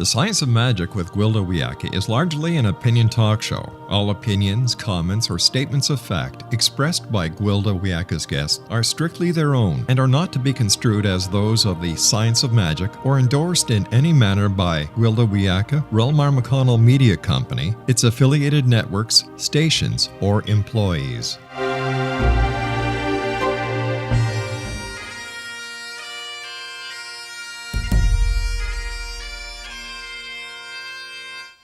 The Science of Magic with Gwilda Wiyaka is largely an opinion talk show. All opinions, comments, or statements of fact expressed by Gwilda Wiyaka's guests are strictly their own and are not to be construed as those of the Science of Magic or endorsed in any manner by Gwilda Wiyaka, Relmar McConnell Media Company, its affiliated networks, stations, or employees.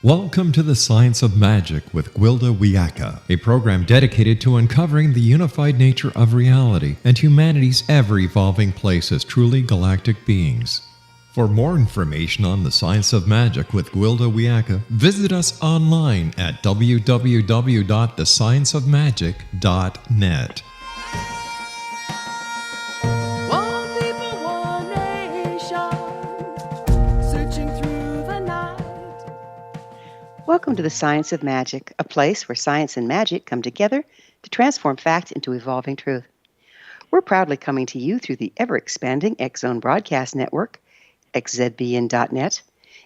Welcome to the Science of Magic with Gwilda Wiyaka, a program dedicated to uncovering the unified nature of reality and humanity's ever-evolving place as truly galactic beings. For more information on the Science of Magic with Gwilda Wiyaka, visit us online at www.thescienceofmagic.net. Welcome to the Science of Magic, a place where science and magic come together to transform fact into evolving truth. We're proudly coming to you through the ever-expanding X-Zone Broadcast Network, xzbn.net,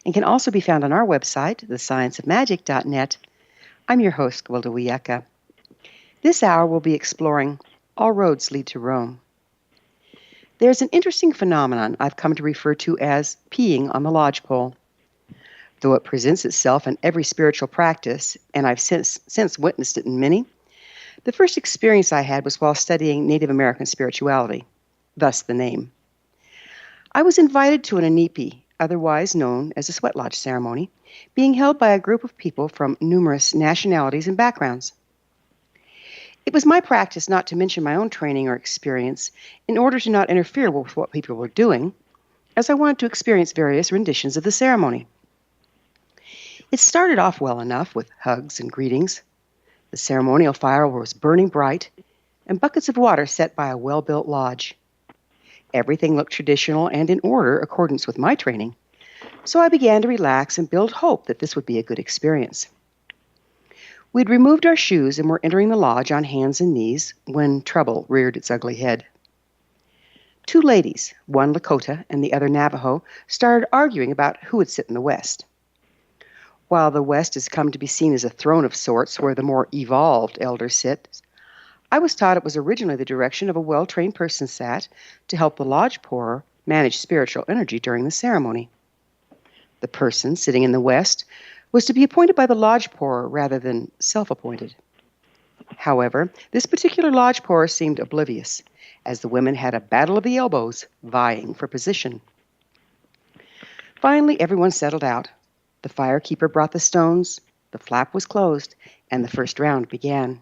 and can also be found on our website, thescienceofmagic.net. I'm your host, Gwilda Wiyaka. This hour we'll be exploring All Roads Lead to Rome. There's an interesting phenomenon I've come to refer to as peeing on the lodgepole. Though it presents itself in every spiritual practice, and I've since witnessed it in many, the first experience I had was while studying Native American spirituality, thus the name. I was invited to an inipi, otherwise known as a sweat lodge ceremony, being held by a group of people from numerous nationalities and backgrounds. It was my practice not to mention my own training or experience in order to not interfere with what people were doing, as I wanted to experience various renditions of the ceremony. It started off well enough with hugs and greetings. The ceremonial fire was burning bright, and buckets of water set by a well-built lodge. Everything looked traditional and in order accordance with my training, so I began to relax and build hope that this would be a good experience. We'd removed our shoes and were entering the lodge on hands and knees when trouble reared its ugly head. Two ladies, one Lakota and the other Navajo, started arguing about who would sit in the west. While the West has come to be seen as a throne of sorts where the more evolved elders sit, I was taught it was originally the direction of a well-trained person sat to help the lodge pourer manage spiritual energy during the ceremony. The person sitting in the West was to be appointed by the lodge pourer rather than self-appointed. However, this particular lodge pourer seemed oblivious, as the women had a battle of the elbows vying for position. Finally, everyone settled out. The firekeeper brought the stones, the flap was closed, and the first round began.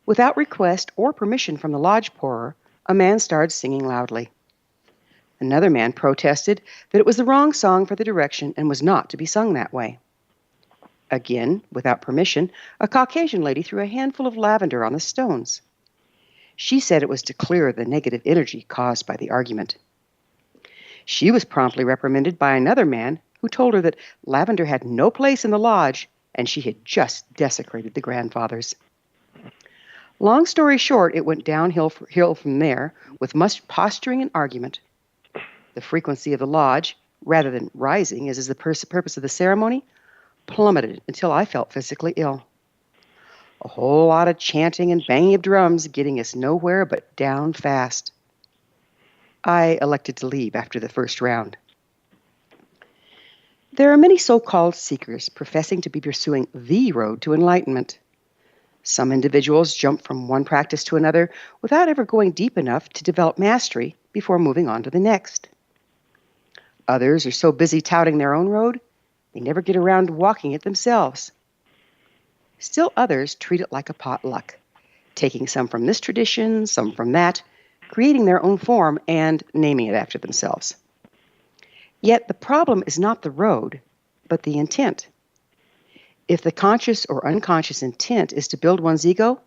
Without request or permission from the lodge pourer, a man started singing loudly. Another man protested that it was the wrong song for the direction and was not to be sung that way. Again, without permission, a Caucasian lady threw a handful of lavender on the stones. She said it was to clear the negative energy caused by the argument. She was promptly reprimanded by another man who told her that lavender had no place in the lodge and she had just desecrated the grandfathers. Long story short, it went downhill from there with much posturing and argument. The frequency of the lodge, rather than rising, as is the purpose of the ceremony, plummeted until I felt physically ill. A whole lot of chanting and banging of drums getting us nowhere but down fast. I elected to leave after the first round. There are many so-called seekers professing to be pursuing the road to enlightenment. Some individuals jump from one practice to another without ever going deep enough to develop mastery before moving on to the next. Others are so busy touting their own road, they never get around to walking it themselves. Still others treat it like a potluck, taking some from this tradition, some from that, creating their own form and naming it after themselves. Yet the problem is not the road, but the intent. If the conscious or unconscious intent is to build one's ego,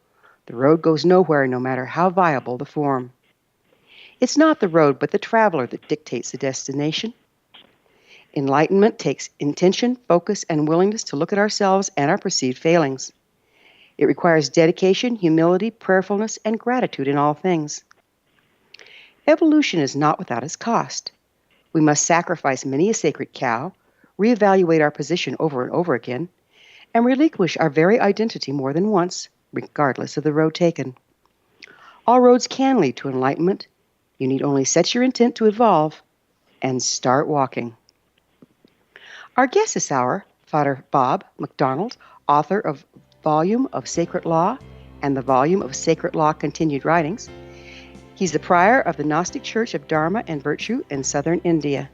the road goes nowhere no matter how viable the form. It's not the road, but the traveler that dictates the destination. Enlightenment takes intention, focus, and willingness to look at ourselves and our perceived failings. It requires dedication, humility, prayerfulness, and gratitude in all things. Evolution is not without its cost. We must sacrifice many a sacred cow, reevaluate our position over and over again, and relinquish our very identity more than once, regardless of the road taken. All roads can lead to enlightenment. You need only set your intent to evolve and start walking. Our guest this hour, Frater Bob McDonald, author of Volume of Sacred Law and the Volume of Sacred Law Continued Writings. He's the prior of the Gnostic Church of Dharma and Virtue in southern India.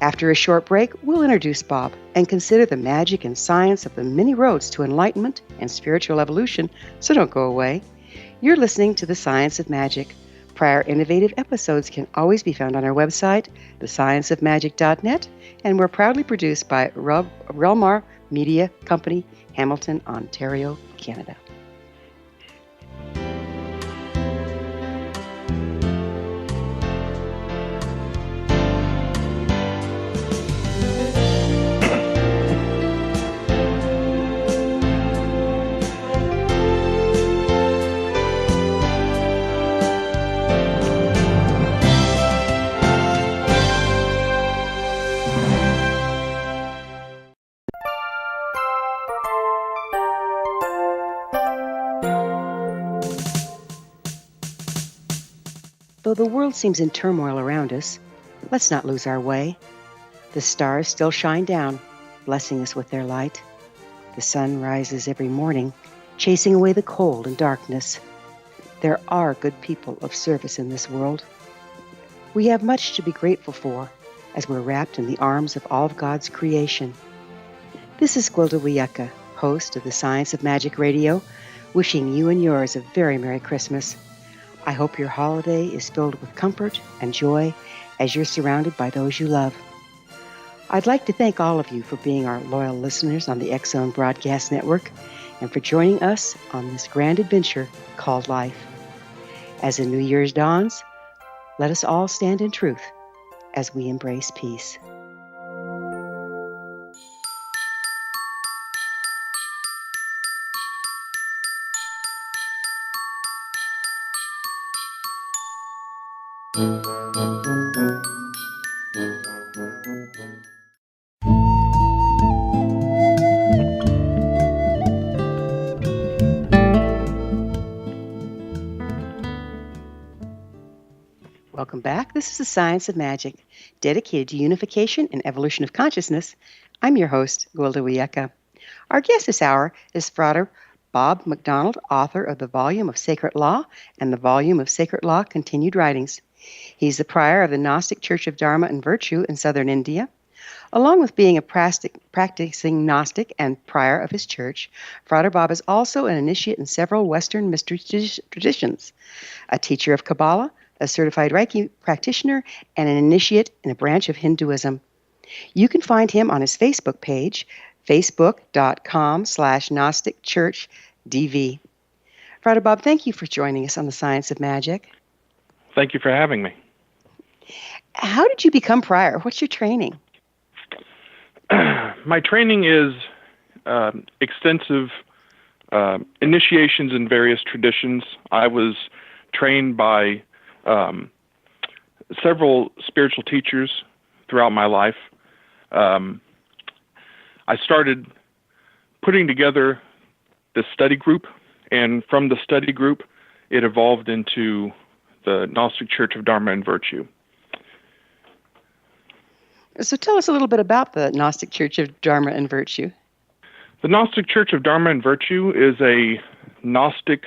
After a short break, we'll introduce Bob and consider the magic and science of the many roads to enlightenment and spiritual evolution, so don't go away. You're listening to The Science of Magic. Prior innovative episodes can always be found on our website, thescienceofmagic.net, and we're proudly produced by Relmar Media Company, Hamilton, Ontario, Canada. Though the world seems in turmoil around us, let's not lose our way. The stars still shine down, blessing us with their light. The sun rises every morning, chasing away the cold and darkness. There are good people of service in this world. We have much to be grateful for as we're wrapped in the arms of all of God's creation. This is Gwilda Wiyaka, host of the Science of Magic Radio, wishing you and yours a very Merry Christmas. I hope your holiday is filled with comfort and joy as you're surrounded by those you love. I'd like to thank all of you for being our loyal listeners on the X Zone Broadcast Network and for joining us on this grand adventure called life. As the New Year's dawns, let us all stand in truth as we embrace peace. Welcome back. This is the Science of Magic, dedicated to unification and evolution of consciousness. I'm your host, Gwilda Wiyaka. Our guest this hour is Frater Bob McDonald, author of the Volume of Sacred Law and the Volume of Sacred Law Continued Writings. He's the prior of the Gnostic Church of Dharma and Virtue in southern India. Along with being a practicing Gnostic and prior of his church, Frater Bob is also an initiate in several Western mystery traditions, a teacher of Kabbalah, a certified Reiki practitioner, and an initiate in a branch of Hinduism. You can find him on his Facebook page, facebook.com/GnosticChurchDV. Frater Bob, thank you for joining us on the Science of Magic. Thank you for having me. How did you become prior? What's your training? My training is extensive initiations in various traditions. I was trained by several spiritual teachers throughout my life. I started putting together this study group, and from the study group, it evolved into the Gnostic Church of Dharma and Virtue. So tell us a little bit about the Gnostic Church of Dharma and Virtue. The Gnostic Church of Dharma and Virtue is a Gnostic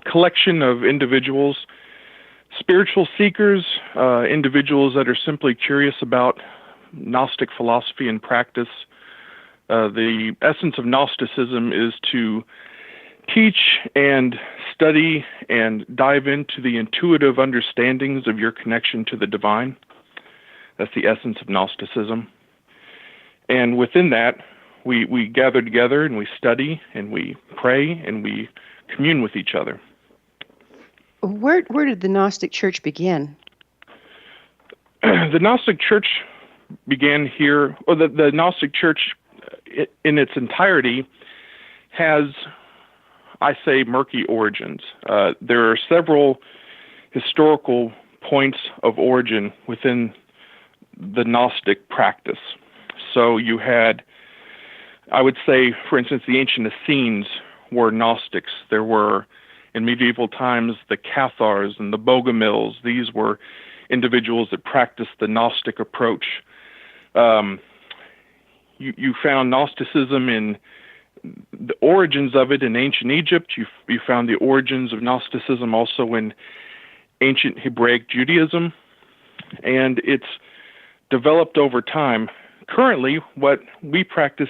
collection of individuals, spiritual seekers, individuals that are simply curious about Gnostic philosophy and practice. The essence of Gnosticism is to teach and study and dive into the intuitive understandings of your connection to the divine. That's the essence of Gnosticism. And within that, we gather together and we study and we pray and we commune with each other. Where did the Gnostic Church begin? The Gnostic Church began here, or the Gnostic Church in its entirety has, I say, murky origins. There are several historical points of origin within the Gnostic practice. So you had, I would say, for instance, the ancient Essenes were Gnostics. There were, in medieval times, the Cathars and the Bogomils. These were individuals that practiced the Gnostic approach. You found Gnosticism in the origins of it in ancient Egypt. You found the origins of Gnosticism also in ancient Hebraic Judaism, and it's developed over time. Currently, what we practice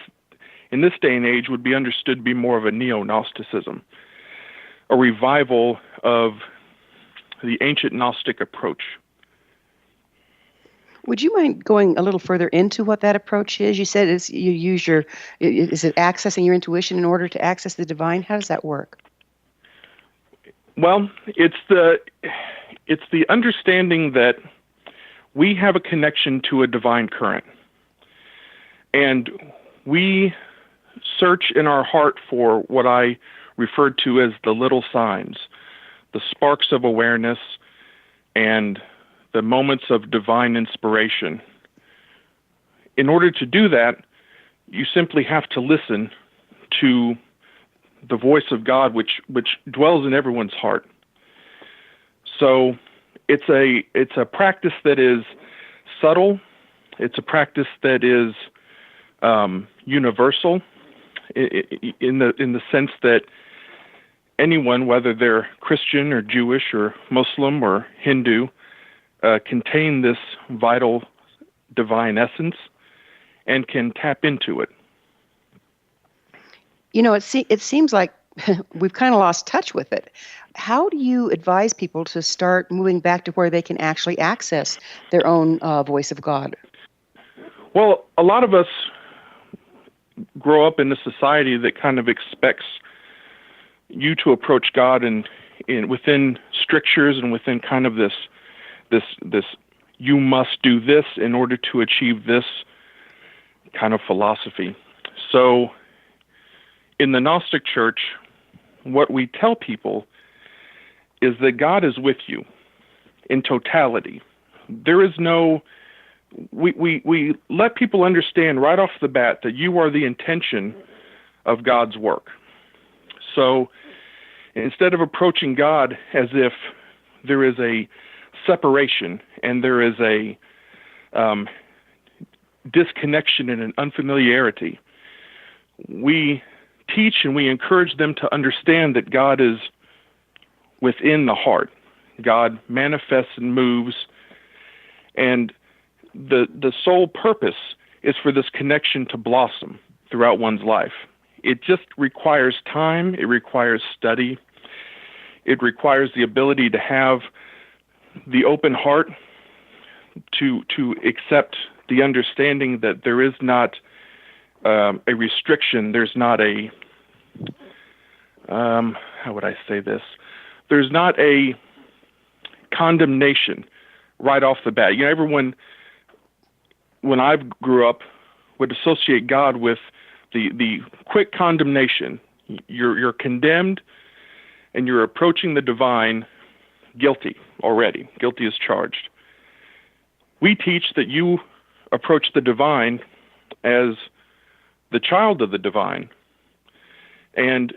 in this day and age would be understood to be more of a neo-Gnosticism, a revival of the ancient Gnostic approach. Would you mind going a little further into what that approach is? You said is it accessing your intuition in order to access the divine? How does that work? Well, it's the understanding that we have a connection to a divine current, and we search in our heart for what I referred to as the little signs, the sparks of awareness, and the moments of divine inspiration. In order to do that, you simply have to listen to the voice of God, which dwells in everyone's heart. So it's a practice that is subtle. It's a practice that is universal in the sense that anyone, whether they're Christian or Jewish or Muslim or Hindu, contain this vital divine essence and can tap into it. You know, it seems like we've kind of lost touch with it. How do you advise people to start moving back to where they can actually access their own voice of God? Well, a lot of us grow up in a society that kind of expects you to approach God in within strictures and within kind of this you must do this in order to achieve this kind of philosophy. So in the Gnostic Church, what we tell people is that God is with you in totality. There is no, we let people understand right off the bat that you are the intention of God's work. So instead of approaching God as if there is a separation and there is a disconnection and an unfamiliarity, we teach and we encourage them to understand that God is within the heart. God manifests and moves, and the sole purpose is for this connection to blossom throughout one's life. It just requires time, it requires study, it requires the ability to have the open heart to accept the understanding that there is not a restriction, there's not a, how would I say this? There's not a condemnation right off the bat. You know, everyone, when I grew up, would associate God with the quick condemnation. You're condemned, and you're approaching the divine guilty already. Guilty as charged. We teach that you approach the divine as the child of the divine, and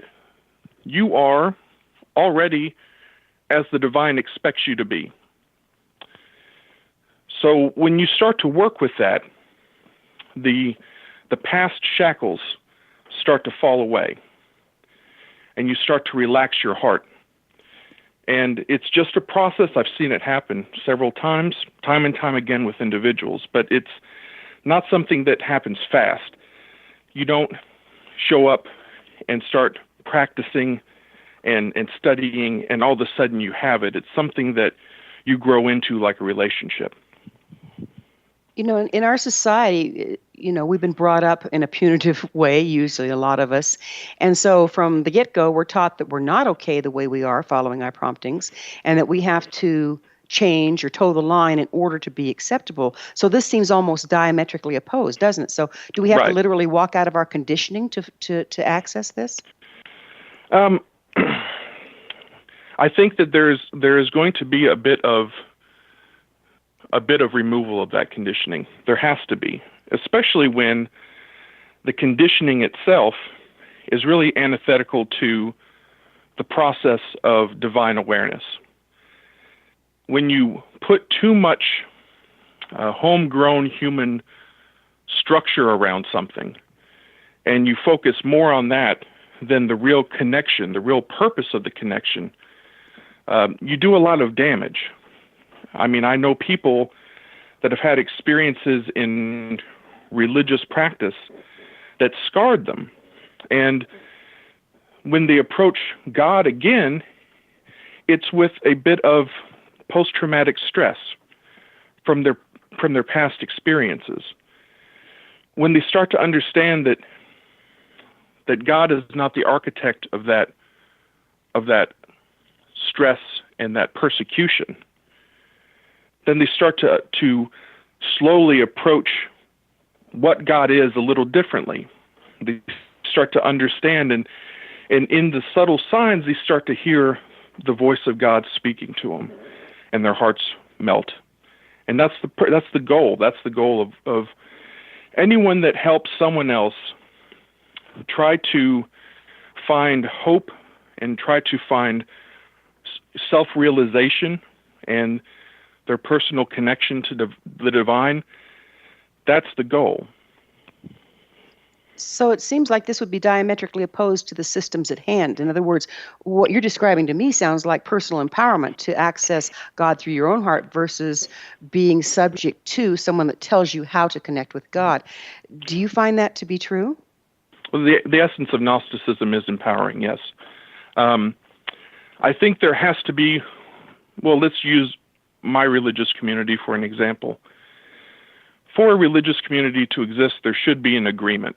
you are already as the divine expects you to be. So when you start to work with that, the past shackles start to fall away, and you start to relax your heart. And it's just a process. I've seen it happen several times, time and time again with individuals, but it's not something that happens fast. You don't show up and start practicing and studying, and all of a sudden you have it. It's something that you grow into like a relationship. You know, in our society, you know, we've been brought up in a punitive way, usually a lot of us. And so from the get-go, we're taught that we're not okay the way we are following our promptings, and that we have to change or toe the line in order to be acceptable. So this seems almost diametrically opposed, doesn't it? So do we have to literally walk out of our conditioning to access this? I think that there is going to be a bit of a bit of removal of that conditioning. There has to be, especially when the conditioning itself is really antithetical to the process of divine awareness. When you put too much homegrown human structure around something, and you focus more on that than the real connection, the real purpose of the connection, you do a lot of damage. I mean, I know people that have had experiences in religious practice that scarred them. And when they approach God again, it's with a bit of post-traumatic stress from their past experiences. When they start to understand that God is not the architect of that stress and that persecution, then they start to slowly approach what God is a little differently. They start to understand, and in the subtle signs, they start to hear the voice of God speaking to them, and their hearts melt. And that's the goal. That's the goal of anyone that helps someone else try to find hope and try to find self-realization and their personal connection to the divine. That's the goal. So it seems like this would be diametrically opposed to the systems at hand. In other words, what you're describing to me sounds like personal empowerment to access God through your own heart versus being subject to someone that tells you how to connect with God. Do you find that to be true? Well, the essence of Gnosticism is empowering, yes. I think there has to be, well, let's use my religious community for an example. For a religious community to exist, there should be an agreement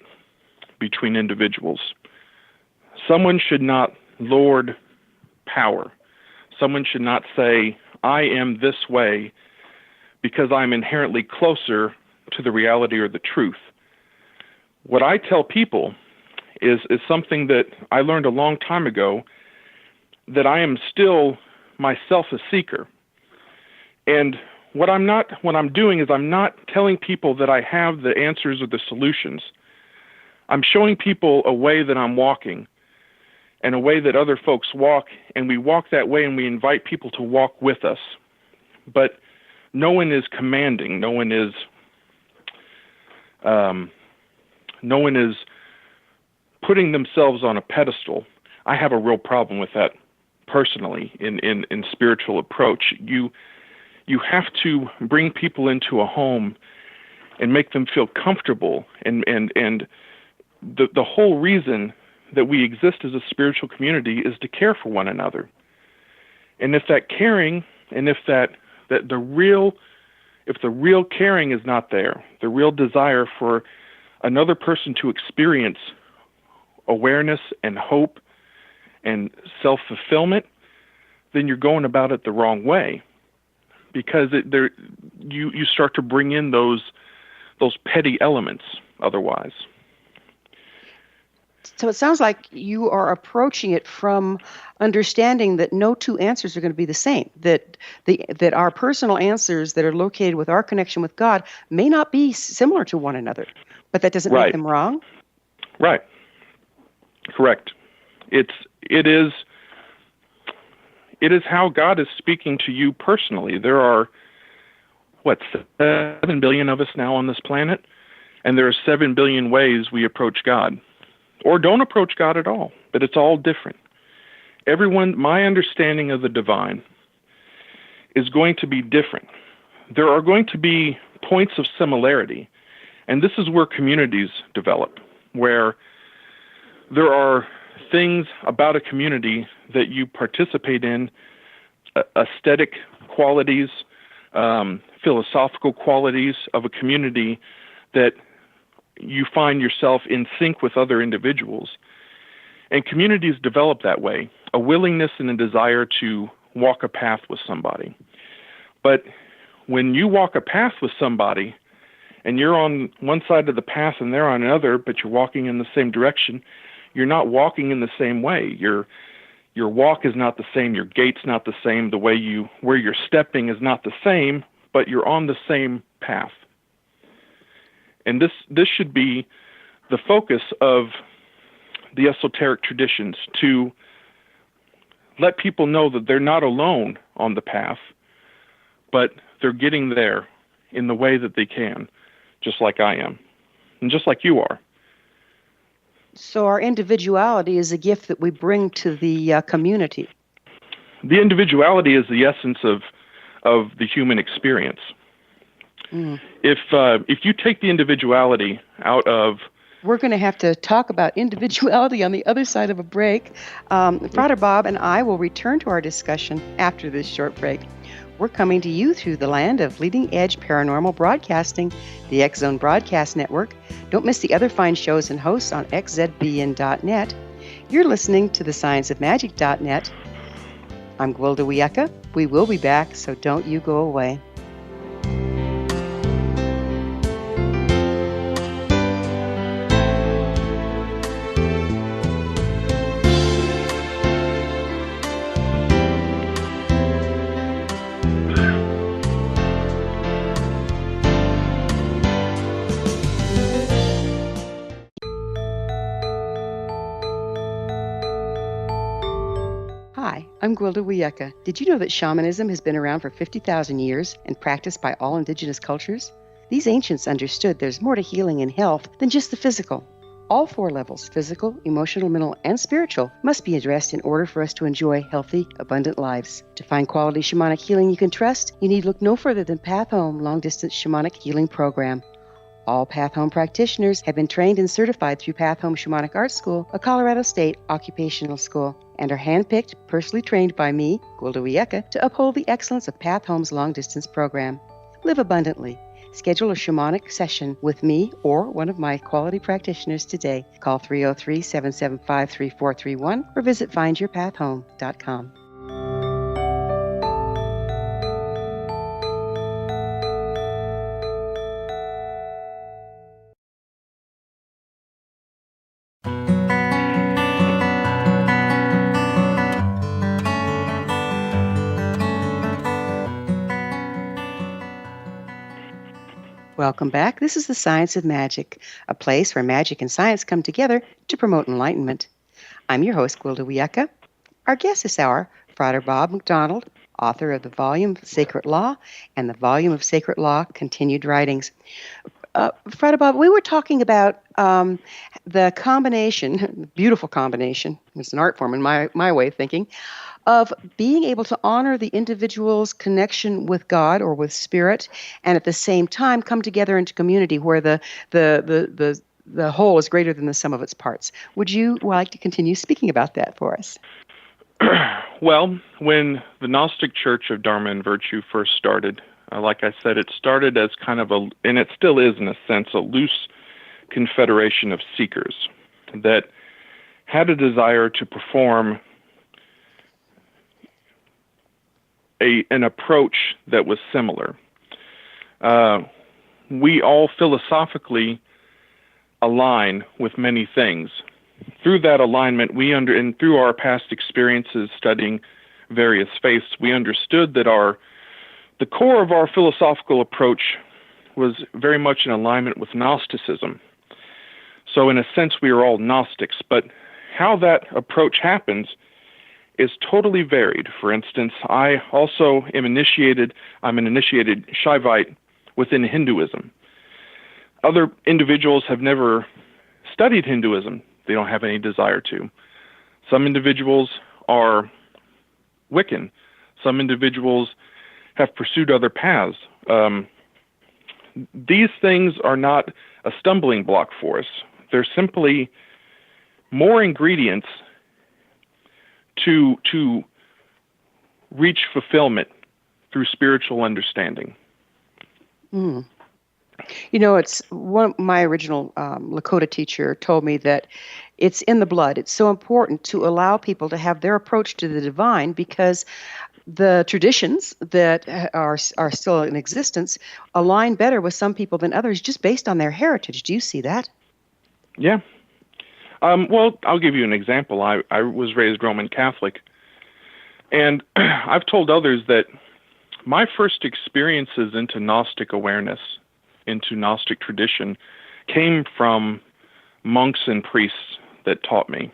between individuals. Someone should not lord power. Someone should not say, I am this way because I'm inherently closer to the reality or the truth. What I tell people is something that I learned a long time ago, that I am still myself a seeker. And what I'm doing is I'm not telling people that I have the answers or the solutions. I'm showing people a way that I'm walking and a way that other folks walk, and we walk that way and we invite people to walk with us. But no one is commanding. No one is putting themselves on a pedestal. I have a real problem with that personally in spiritual approach. You have to bring people into a home and make them feel comfortable, and the whole reason that we exist as a spiritual community is to care for one another. And if that caring, and if the real caring is not there, the real desire for another person to experience awareness and hope and self-fulfillment, then you're going about it the wrong way, because you start to bring in those petty elements otherwise. So it sounds like you are approaching it from understanding that no two answers are going to be the same, that our personal answers that are located with our connection with God may not be similar to one another, but that doesn't make them wrong? Right. Correct. It is how God is speaking to you personally. There are, 7 billion of us now on this planet, and there are 7 billion ways we approach God, or don't approach God at all, but it's all different. My understanding of the divine is going to be different. There are going to be points of similarity, and this is where communities develop, where there are things about a community that you participate in, aesthetic qualities, philosophical qualities of a community that you find yourself in sync with other individuals. And communities develop that way, a willingness and a desire to walk a path with somebody. But when you walk a path with somebody and you're on one side of the path and they're on another, but you're walking in the same direction, you're not walking in the same way. Your walk is not the same. Your gait's not the same. Where you're stepping is not the same, but you're on the same path. And this should be the focus of the esoteric traditions, to let people know that they're not alone on the path, but they're getting there in the way that they can, just like I am, and just like you are. So our individuality is a gift that we bring to the community. The individuality is the essence of the human experience. If you take the individuality out of... We're going to have to talk about individuality on the other side of a break. Frater Bob and I will return to our discussion after this short break. We're coming to you through the land of leading-edge paranormal broadcasting, the X Zone Broadcast Network. Don't miss the other fine shows and hosts on xzbn.net. You're listening to thescienceofmagic.net. I'm Gwilda Wiyaka. We will be back, so don't you go away. Hi, I'm Gwilda Wiyaka. Did you know that shamanism has been around for 50,000 years and practiced by all indigenous cultures? These ancients understood there's more to healing and health than just the physical. All 4 levels, physical, emotional, mental, and spiritual, must be addressed in order for us to enjoy healthy, abundant lives. To find quality shamanic healing you can trust, you need look no further than Path Home Long-Distance Shamanic Healing Program. All Path Home practitioners have been trained and certified through Path Home Shamanic Art School, a Colorado State occupational school, and are handpicked, personally trained by me, Gwilda Wiyaka, to uphold the excellence of Path Home's long-distance program. Live abundantly. Schedule a shamanic session with me or one of my quality practitioners today. Call 303-775-3431 or visit findyourpathhome.com. Welcome back. This is the Science of Magic, a place where magic and science come together to promote enlightenment. I'm your host, Gwilda Wiyaka. Our guest this hour, Frater Bob McDonald, author of the volume Sacred Law and the volume of Sacred Law Continued Writings. Frater Bob, we were talking about the combination, beautiful combination, it's an art form in my way of thinking, of being able to honor the individual's connection with God or with spirit, and at the same time come together into community where the whole is greater than the sum of its parts. Would you like to continue speaking about that for us? Well, when the Gnostic Church of Dharma and Virtue first started, like I said, it started as kind of and it still is in a sense, a loose confederation of seekers that had a desire to perform an approach that was similar. We all philosophically align with many things. Through that alignment, and through our past experiences studying various faiths, we understood that the core of our philosophical approach was very much in alignment with Gnosticism. So in a sense, we are all Gnostics, but how that approach happens is totally varied. For instance, I also I'm an initiated Shaivite within Hinduism. Other individuals have never studied Hinduism. They don't have any desire to. Some individuals are Wiccan. Some individuals have pursued other paths. These things are not a stumbling block for us. They're simply more ingredients to reach fulfillment through spiritual understanding. Mm. You know, it's my original Lakota teacher told me that it's in the blood. It's so important to allow people to have their approach to the divine, because the traditions that are still in existence align better with some people than others just based on their heritage. Do you see that? Yeah. Well, I'll give you an example. I was raised Roman Catholic, and I've told others that my first experiences into Gnostic awareness, into Gnostic tradition, came from monks and priests that taught me.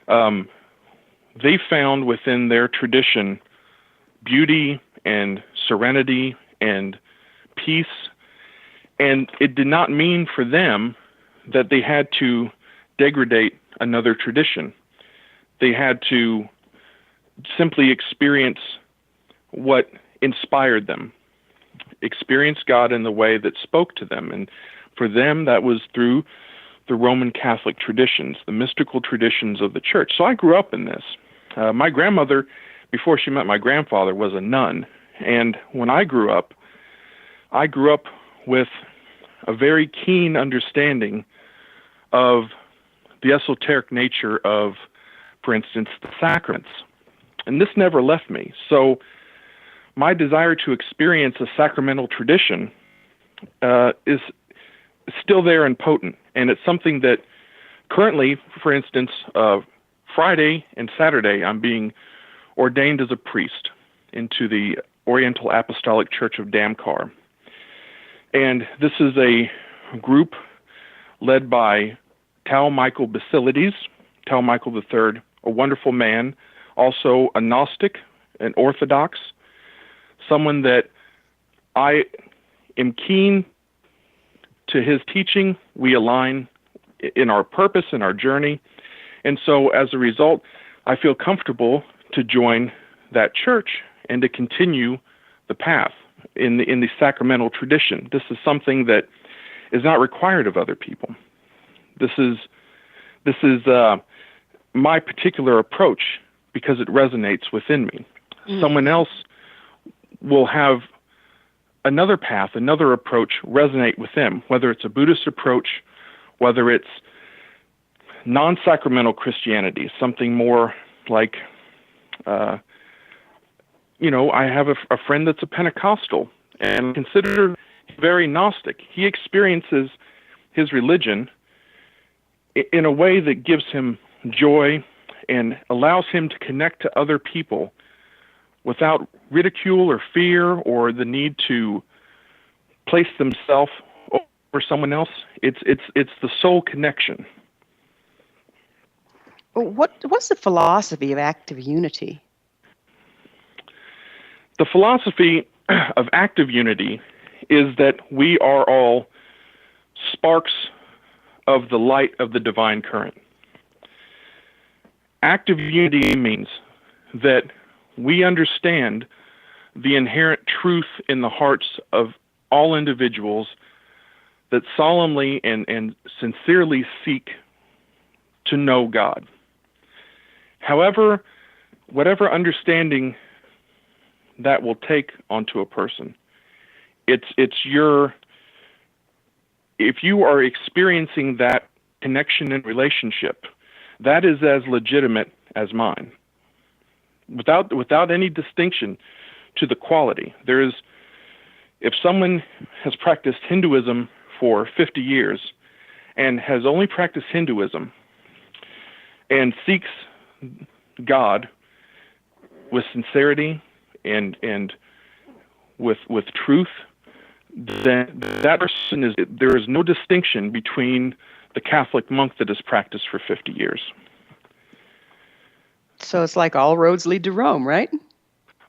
They found within their tradition beauty and serenity and peace, and it did not mean for them that they had to degrade another tradition. They had to simply experience what inspired them, experience God in the way that spoke to them. And for them, that was through the Roman Catholic traditions, the mystical traditions of the church. So I grew up in this. My grandmother, before she met my grandfather, was a nun. And when I grew up with a very keen understanding of the esoteric nature of, for instance, the sacraments. And this never left me. So my desire to experience a sacramental tradition is still there and potent. And it's something that currently, for instance, Friday and Saturday, I'm being ordained as a priest into the Oriental Apostolic Church of Damkar. And this is a group led by Tao Michael Basilides, Tao Michael III, a wonderful man, also a Gnostic, an Orthodox, someone that I am keen to his teaching. We align in our purpose and our journey. And so as a result, I feel comfortable to join that church and to continue the path in the sacramental tradition. This is something that is not required of other people. This is my particular approach because it resonates within me. Someone else will have another path, another approach resonate with them, whether it's a Buddhist approach, whether it's non-sacramental Christianity, something more like, I have a friend that's a Pentecostal and considered very Gnostic. He experiences his religion in a way that gives him joy and allows him to connect to other people without ridicule or fear or the need to place themselves over someone else. It's the soul connection. What's the philosophy of active unity? The philosophy of active unity is that we are all sparks of the light of the divine current. Active unity means that we understand the inherent truth in the hearts of all individuals that solemnly and sincerely seek to know God. However, whatever understanding that will take onto a person, if you are experiencing that connection and relationship, that is as legitimate as mine, without any distinction to the quality. If someone has practiced Hinduism for 50 years and has only practiced Hinduism and seeks God with sincerity and with truth, then that person there is no distinction between the Catholic monk that has practiced for 50 years. So it's like all roads lead to Rome, right?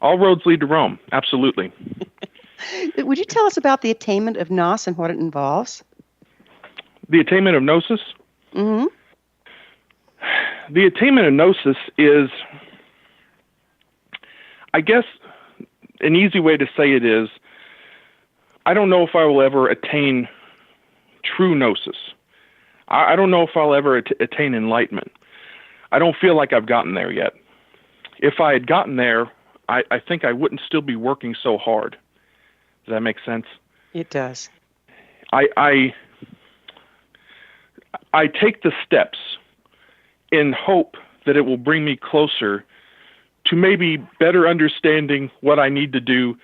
All roads lead to Rome, absolutely. Would you tell us about the attainment of Gnosis and what it involves? The attainment of Gnosis? Mm-hmm. The attainment of Gnosis is, I guess, an easy way to say it is, I don't know if I will ever attain true Gnosis. I don't know if I'll ever attain enlightenment. I don't feel like I've gotten there yet. If I had gotten there, I think I wouldn't still be working so hard. Does that make sense? It does. I take the steps in hope that it will bring me closer to maybe better understanding what I need to do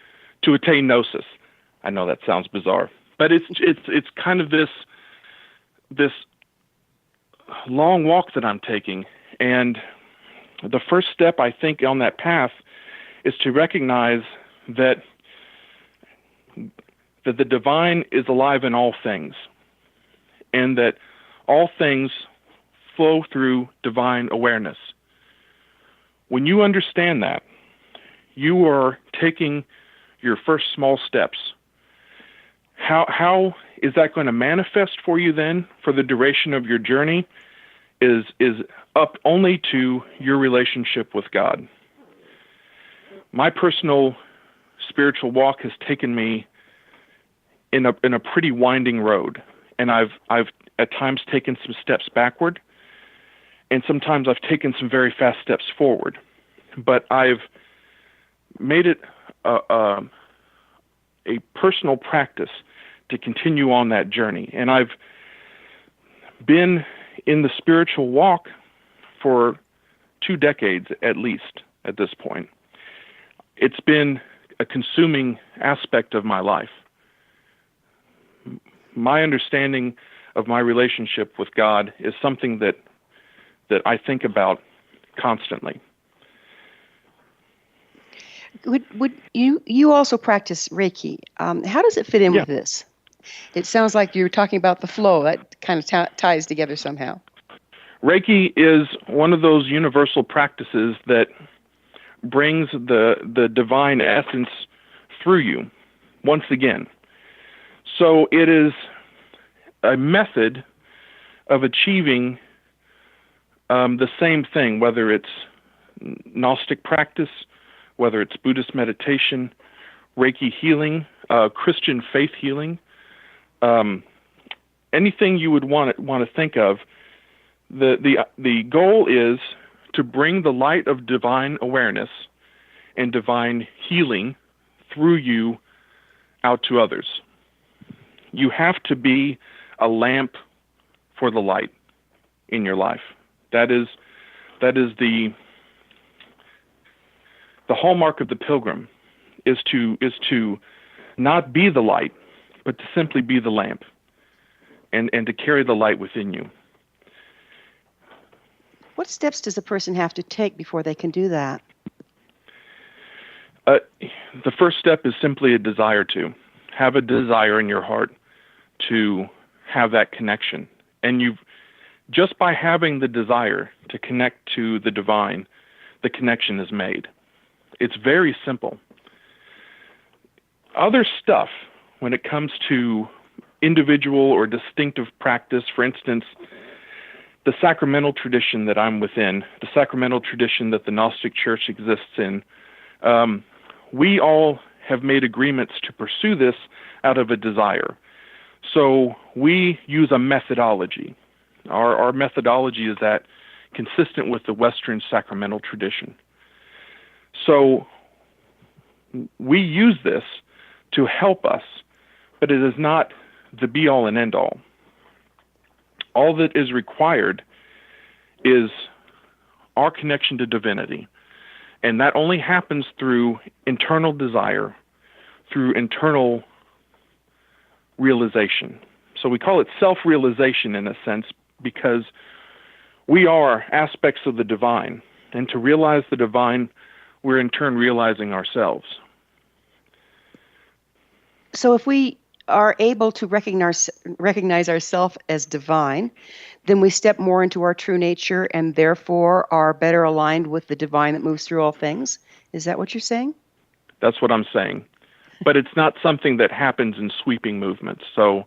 to attain Gnosis. I know that sounds bizarre, but it's kind of this long walk that I'm taking. And the first step, I think, on that path is to recognize that the divine is alive in all things, and that all things flow through divine awareness. When you understand that, you are taking your first small steps. How is that going to manifest for you then for the duration of your journey is up only to your relationship with God. My personal spiritual walk has taken me in a pretty winding road, and I've at times taken some steps backward, and sometimes I've taken some very fast steps forward. But I've made it a personal practice to continue on that journey, and I've been in the spiritual walk for 2 decades at least at this point. It's been a consuming aspect of my life. My understanding of my relationship with God is something that I think about constantly. Would you also practice Reiki? How does it fit in with this? It sounds like you're talking about the flow. That kind of ties together somehow. Reiki is one of those universal practices that brings the divine essence through you once again. So it is a method of achieving the same thing, whether it's Gnostic practice, whether it's Buddhist meditation, Reiki healing, Christian faith healing, anything you would want to think of. The goal is to bring the light of divine awareness and divine healing through you out to others. You have to be a lamp for the light in your life. That is the hallmark of the pilgrim, is to not be the light, but to simply be the lamp, and to carry the light within you. What steps does a person have to take before they can do that? The first step is simply a desire to. Have a desire in your heart to have that connection. And just by having the desire to connect to the divine, the connection is made. It's very simple. Other stuff, when it comes to individual or distinctive practice, for instance, the sacramental tradition that I'm within, the sacramental tradition that the Gnostic Church exists in, we all have made agreements to pursue this out of a desire. So we use a methodology. Our methodology is that consistent with the Western sacramental tradition. So we use this to help us, but it is not the be-all and end-all. All that is required is our connection to divinity, and that only happens through internal desire, through internal realization. So we call it self-realization in a sense, because we are aspects of the divine, and to realize the divine, we're in turn realizing ourselves. So if we are able to recognize ourselves as divine, then we step more into our true nature and therefore are better aligned with the divine that moves through all things. Is that what you're saying? That's what I'm saying. But it's not something that happens in sweeping movements. So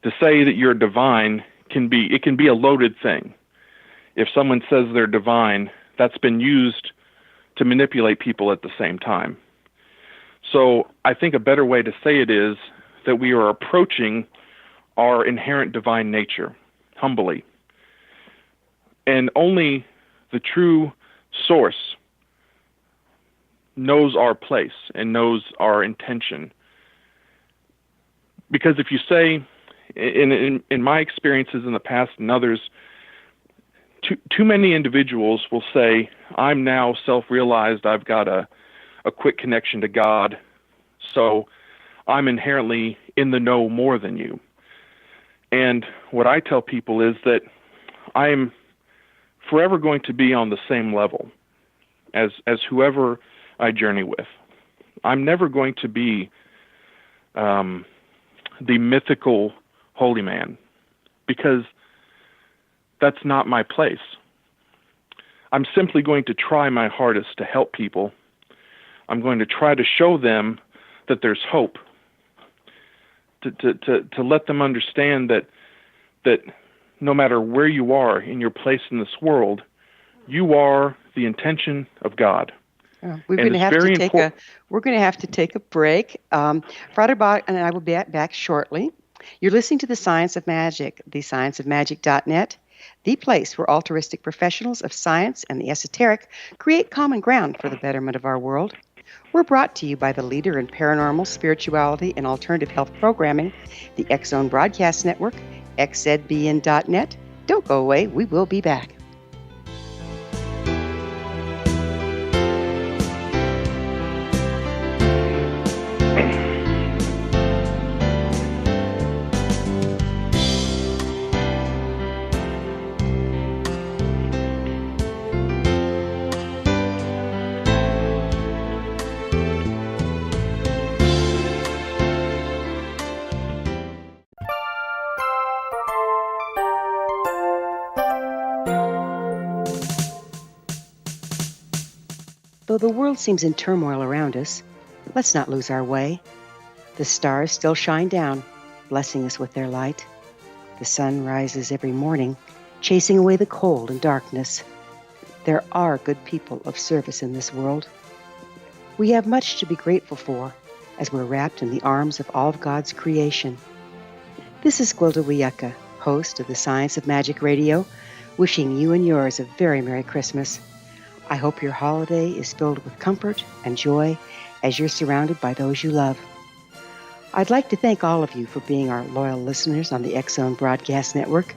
to say that you're divine can be a loaded thing. If someone says they're divine, that's been used to manipulate people at the same time. So I think a better way to say it is that we are approaching our inherent divine nature humbly. And only the true source knows our place and knows our intention. Because if you say, in my experiences in the past and others, too many individuals will say, I'm now self-realized, I've got a quick connection to God, so I'm inherently in the know more than you. And what I tell people is that I am forever going to be on the same level as whoever I journey with. I'm never going to be the mythical holy man, because that's not my place. I'm simply going to try my hardest to help people. I'm going to try to show them that there's hope, to let them understand that no matter where you are in your place in this world, you are the intention of God. We're going to have to take a break. Frater Bob and I will be back shortly. You're listening to The Science of Magic, thescienceofmagic.net, the place where altruistic professionals of science and the esoteric create common ground for the betterment of our world. We're brought to you by the leader in paranormal, spirituality, and alternative health programming, the X-Zone Broadcast Network, xzbn.net. Don't go away. We will be back. Though the world seems in turmoil around us, let's not lose our way. The stars still shine down, blessing us with their light. The sun rises every morning, chasing away the cold and darkness. There are good people of service in this world. We have much to be grateful for as we're wrapped in the arms of all of God's creation. This is Gwilda Wiyaka, host of the Science of Magic Radio, wishing you and yours a very Merry Christmas. I hope your holiday is filled with comfort and joy as you're surrounded by those you love. I'd like to thank all of you for being our loyal listeners on the X-Zone Broadcast Network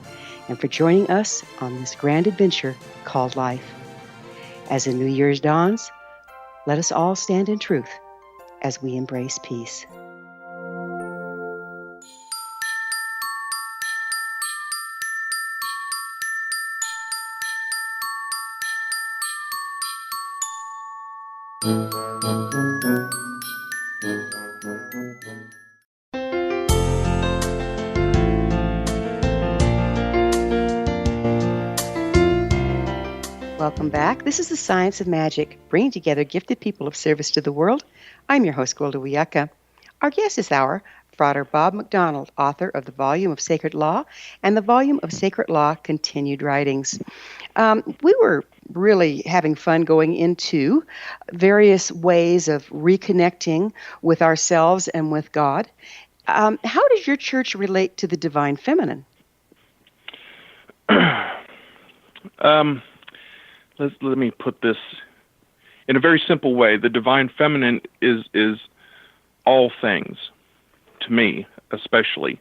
and for joining us on this grand adventure called life. As the New Year's dawns, let us all stand in truth as we embrace peace. Welcome back. This is the Science of Magic, bringing together gifted people of service to the world. I'm your host, Gwilda Wiyaka. Our guest this hour, Frater Bob McDonald, author of the Volume of Sacred Law and the Volume of Sacred Law Continued Writings. We were really having fun going into various ways of reconnecting with ourselves and with God. How does your church relate to the divine feminine? Let me put this in a very simple way. The divine feminine is all things, to me especially.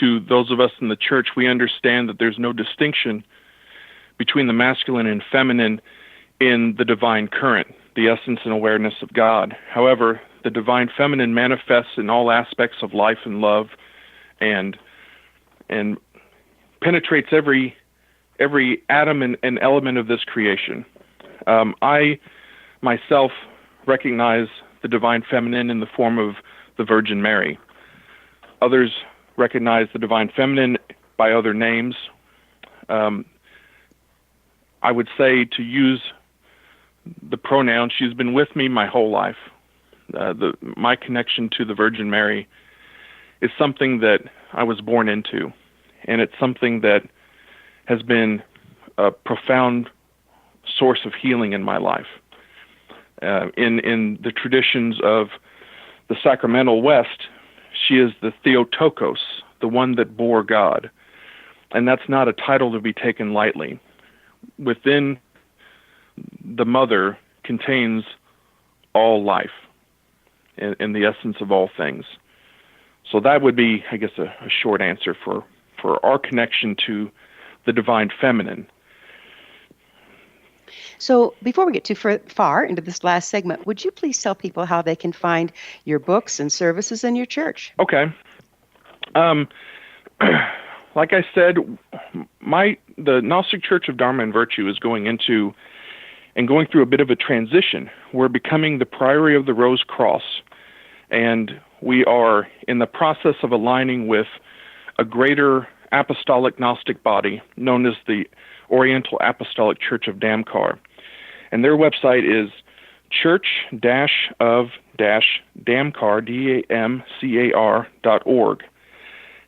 To those of us in the church, we understand that there's no distinction between the masculine and feminine in the divine current, the essence and awareness of God. However, the divine feminine manifests in all aspects of life and love and penetrates every atom and element of this creation. I myself recognize the divine feminine in the form of the Virgin Mary. Others recognize the divine feminine by other names. I would say, to use the pronoun, she's been with me my whole life. My connection to the Virgin Mary is something that I was born into, and it's something that has been a profound source of healing in my life. In the traditions of the Sacramental West, she is the Theotokos, the one that bore God. And that's not a title to be taken lightly. Within the mother contains all life and the essence of all things. So that would be, I guess, a short answer for our connection to the divine feminine. So before we get too far into this last segment, would you please tell people how they can find your books and services in your church? Okay. Like I said, the Gnostic Church of Dharma and Virtue is going into and going through a bit of a transition. We're becoming the Priory of the Rose Cross, and we are in the process of aligning with a greater apostolic Gnostic body known as the Oriental Apostolic Church of Damkar. And their website is church-of-damkar, DAMCAR.org.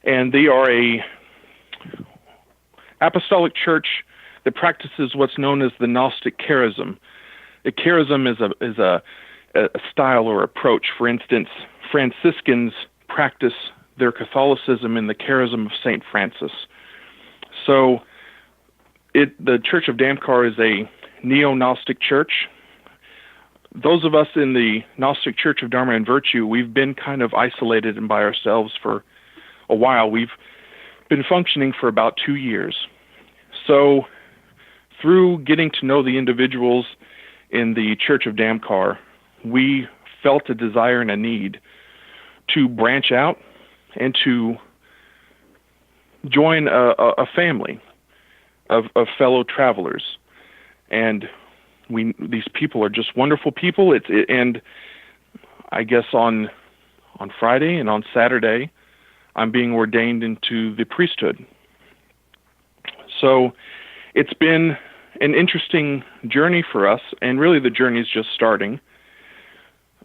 And they are a apostolic church that practices what's known as the Gnostic charism. The charism is a style or approach. For instance, Franciscans practice their Catholicism in the charism of St. Francis. So the Church of Damkar is a neo-Gnostic church. Those of us in the Gnostic Church of Dharma and Virtue, we've been kind of isolated and by ourselves for a while. We've been functioning for about 2 years. So through getting to know the individuals in the Church of Damkar, we felt a desire and a need to branch out and to join a family of fellow travelers. And these people are just wonderful people. And I guess on Friday and on Saturday, I'm being ordained into the priesthood. So it's been an interesting journey for us, and really the journey is just starting.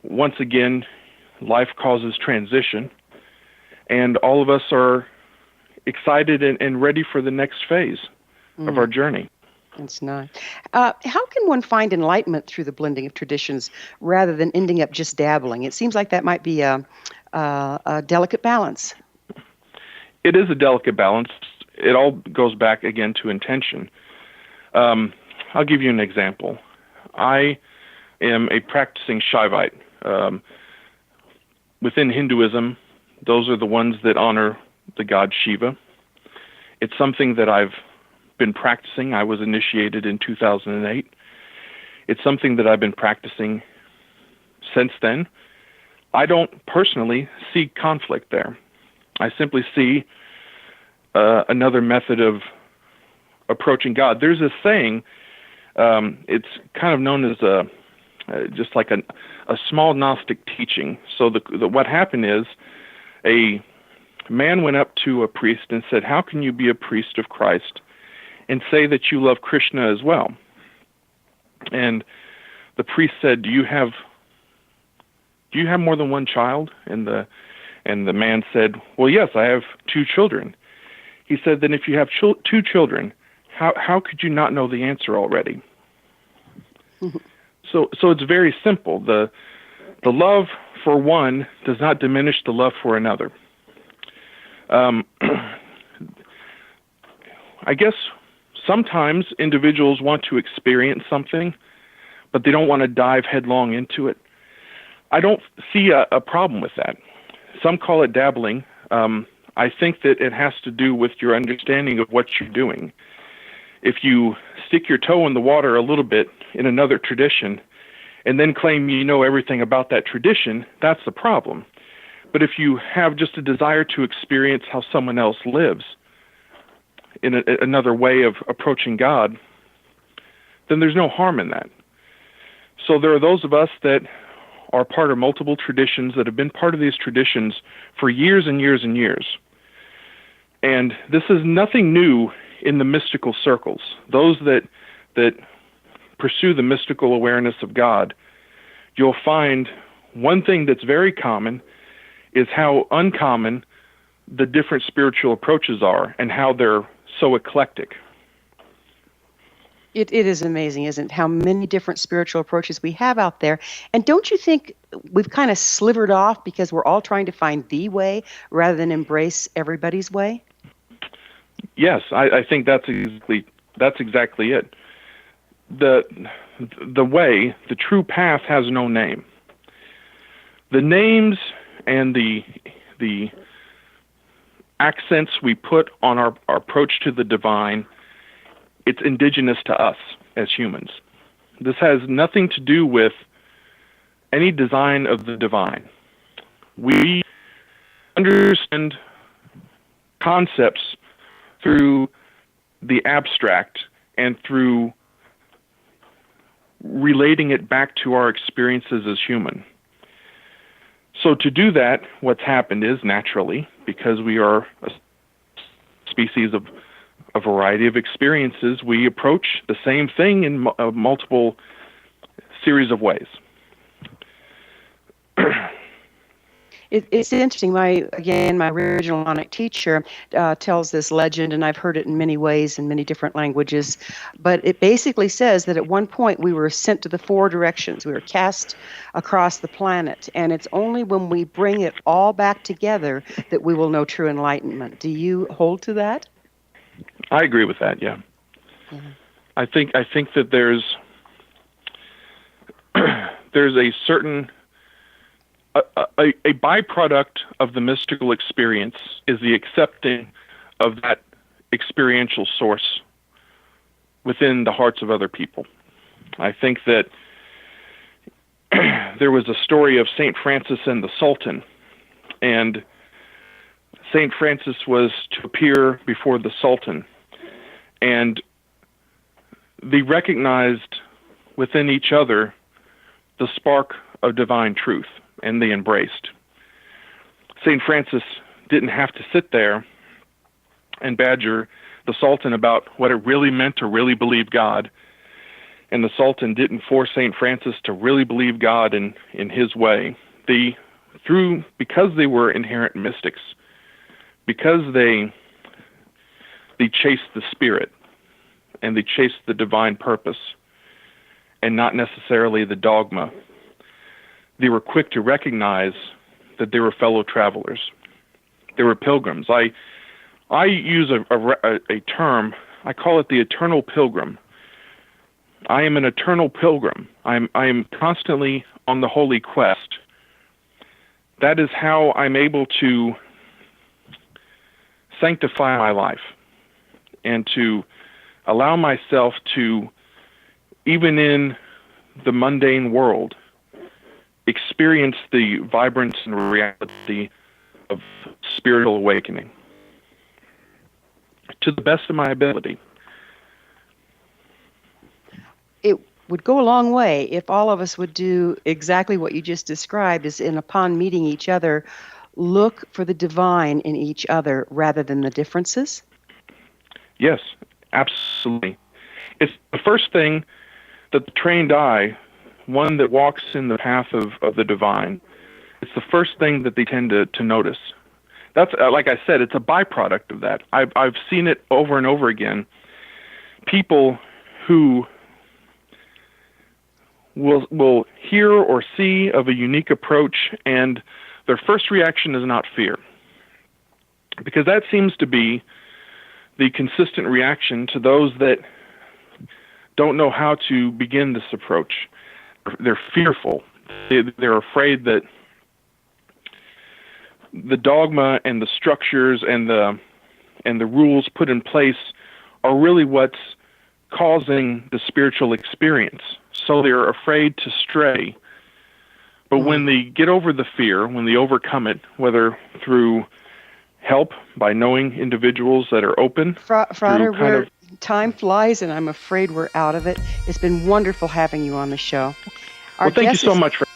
Once again, life causes transition, and all of us are excited and ready for the next phase of our journey. That's nice. How can one find enlightenment through the blending of traditions rather than ending up just dabbling? It seems like that might be a delicate balance. It is a delicate balance. It all goes back again to intention. I'll give you an example. I am a practicing Shaivite. Within Hinduism, those are the ones that honor the god Shiva. It's something that I've been practicing. I was initiated in 2008. It's something that I've been practicing since then. I don't personally see conflict there. I simply see another method of approaching God. There's a saying, it's kind of known as just like a small Gnostic teaching. So what happened is a man went up to a priest and said, "How can you be a priest of Christ and say that you love Krishna as well?" And the priest said, "Do you have more than one child?" And the man said, "Well, yes, I have 2 children." He said, "Then if you have 2 children, how could you not know the answer already?" So it's very simple. The love for one does not diminish the love for another. I guess sometimes individuals want to experience something, but they don't want to dive headlong into it. I don't see a problem with that. Some call it dabbling. I think that it has to do with your understanding of what you're doing. If you stick your toe in the water a little bit in another tradition and then claim you know everything about that tradition, that's the problem. But if you have just a desire to experience how someone else lives in another way of approaching God, then there's no harm in that. So there are those of us that are part of multiple traditions that have been part of these traditions for years and years and years. And this is nothing new in the mystical circles. Those that pursue the mystical awareness of God, you'll find one thing that's very common is how uncommon the different spiritual approaches are and how they're so eclectic. It is amazing, isn't it, how many different spiritual approaches we have out there. And don't you think we've kind of slivered off because we're all trying to find the way rather than embrace everybody's way? Yes, I think that's exactly it. The way, the true path has no name. The names and the accents we put on our approach to the divine, it's indigenous to us as humans. This has nothing to do with any design of the divine. We understand concepts through the abstract and through relating it back to our experiences as human. So to do that, what's happened is, naturally, because we are a species of a variety of experiences, we approach the same thing in multiple series of ways. It's interesting. My original Gnostic teacher tells this legend, and I've heard it in many ways in many different languages. But it basically says that at one point we were sent to the four directions. We were cast across the planet, and it's only when we bring it all back together that we will know true enlightenment. Do you hold to that? I agree with that. Yeah. I think that there's a certain a byproduct of the mystical experience is the accepting of that experiential source within the hearts of other people. I think that there was a story of St. Francis and the Sultan, and St. Francis was to appear before the Sultan, and they recognized within each other the spark of divine truth, and they embraced. St. Francis didn't have to sit there and badger the Sultan about what it really meant to really believe God, and the Sultan didn't force St. Francis to really believe God in his way. Because they were inherent mystics, because they chased the spirit, and they chased the divine purpose, and not necessarily the dogma, they were quick to recognize that they were fellow travelers. They were pilgrims. I use a term, I call it the eternal pilgrim. I am an eternal pilgrim. I am constantly on the holy quest. That is how I'm able to sanctify my life and to allow myself to, even in the mundane world, experience the vibrance and reality of spiritual awakening to the best of my ability. It would go a long way if all of us would do exactly what you just described, is upon meeting each other, look for the divine in each other rather than the differences. Yes, absolutely. It's the first thing that the trained eye, one that walks in the path of the divine, it's the first thing that they tend to notice. That's, like I said, it's a byproduct of that. I've seen it over and over again. People who will hear or see of a unique approach, and their first reaction is not fear, because that seems to be the consistent reaction to those that don't know how to begin this approach. They're fearful. They're afraid that the dogma and the structures and the rules put in place are really what's causing the spiritual experience. So they're afraid to stray. But when they get over the fear, when they overcome it, whether through help by knowing individuals that are open, Frater, time flies, and I'm afraid we're out of it. It's been wonderful having you on the show. Thank you so much for.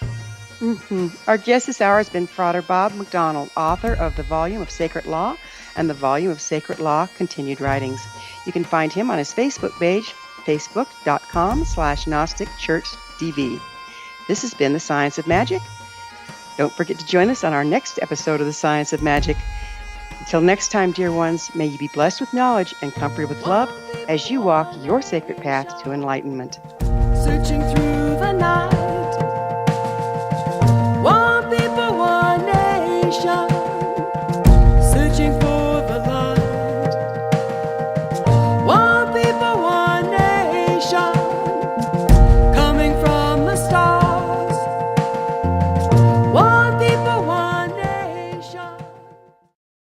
Our guest this hour has been Frater Bob McDonald, author of the volume of Sacred Law and the volume of Sacred Law Continued Writings. You can find him on his Facebook page, facebook.com/GnosticChurchDV. This has been The Science of Magic. Don't forget to join us on our next episode of The Science of Magic. Until next time, dear ones, may you be blessed with knowledge and comforted with love as you walk your sacred path to enlightenment. Searching through